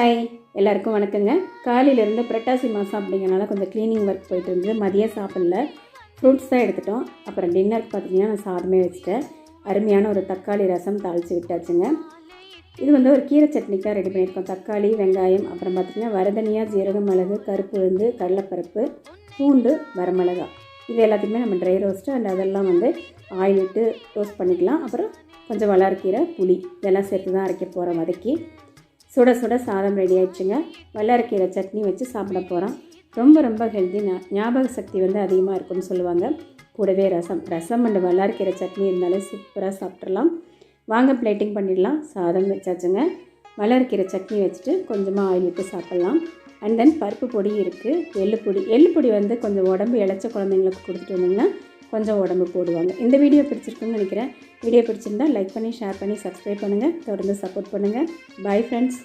Hi எல்லாருக்கும் வணக்கங்க. காலையிலேருந்து புரட்டாசி மாதம் அப்படிங்கிறனால கொஞ்சம் க்ளீனிங் ஒர்க் போயிட்டு இருந்தது. மதியம் சாப்பிடல, ஃப்ரூட்ஸ் தான் எடுத்துட்டோம். அப்புறம் டின்னருக்கு பார்த்திங்கன்னா நான் சாதமே வச்சுட்டேன். அருமையான ஒரு தக்காளி ரசம் தாளித்து விட்டாச்சுங்க. இது ஒரு கீரை சட்னிக்காக ரெடி பண்ணியிருக்கோம். தக்காளி, வெங்காயம், அப்புறம் பார்த்திங்கன்னா வரதனியா, ஜீரகம், மிளகு, கருப்பு உளுந்து, கடலைப்பருப்பு, பூண்டு, வரமிளகா, இது எல்லாத்தையுமே நம்ம ட்ரை ரோஸ்ட்டு அண்ட் அதெல்லாம் ஆயில் விட்டு ரோஸ்ட் பண்ணிக்கலாம். அப்புறம் கொஞ்சம் வல்லாரக்கீரை, புளி இதெல்லாம் சேர்த்து தான் அரைக்க போகிறோம். வதக்கி சுட சுட சாதம் ரெடி ஆகிடுச்சுங்க. வல்லாரக்கீரை சட்னி வச்சு சாப்பிட போகிறோம். ரொம்ப ரொம்ப ஹெல்த்தி, ஞாபக சக்தி அதிகமாக இருக்குன்னு சொல்லுவாங்க. கூடவே ரசம் அண்ட் வல்லாரக்கீரை சட்னி இருந்தாலே சூப்பராக சாப்பிட்றலாம். வாங்க பிளேட்டிங் பண்ணிடலாம். சாதம் வச்சாச்சுங்க. வல்லாரக்கீரை சட்னி வச்சுட்டு கொஞ்சமாக ஆயில் விட்டு சாப்பிட்லாம். அண்ட் தென் பருப்பு பொடி இருக்குது, எள்ளு பொடி கொஞ்சம் உடம்பு இளைச்ச குழந்தைங்களுக்கு கொடுத்துட்டு வந்திங்கன்னா கொஞ்சம் உடம்பு போடுவாங்க. இந்த வீடியோ பிடிச்சிருக்குன்னு நினைக்கிறேன். வீடியோ பிடிச்சிருந்தால் லைக் பண்ணி, ஷேர் பண்ணி, சப்ஸ்கிரைப் பண்ணுங்கள். தொடர்ந்து சப்போர்ட் பண்ணுங்கள். Bye friends.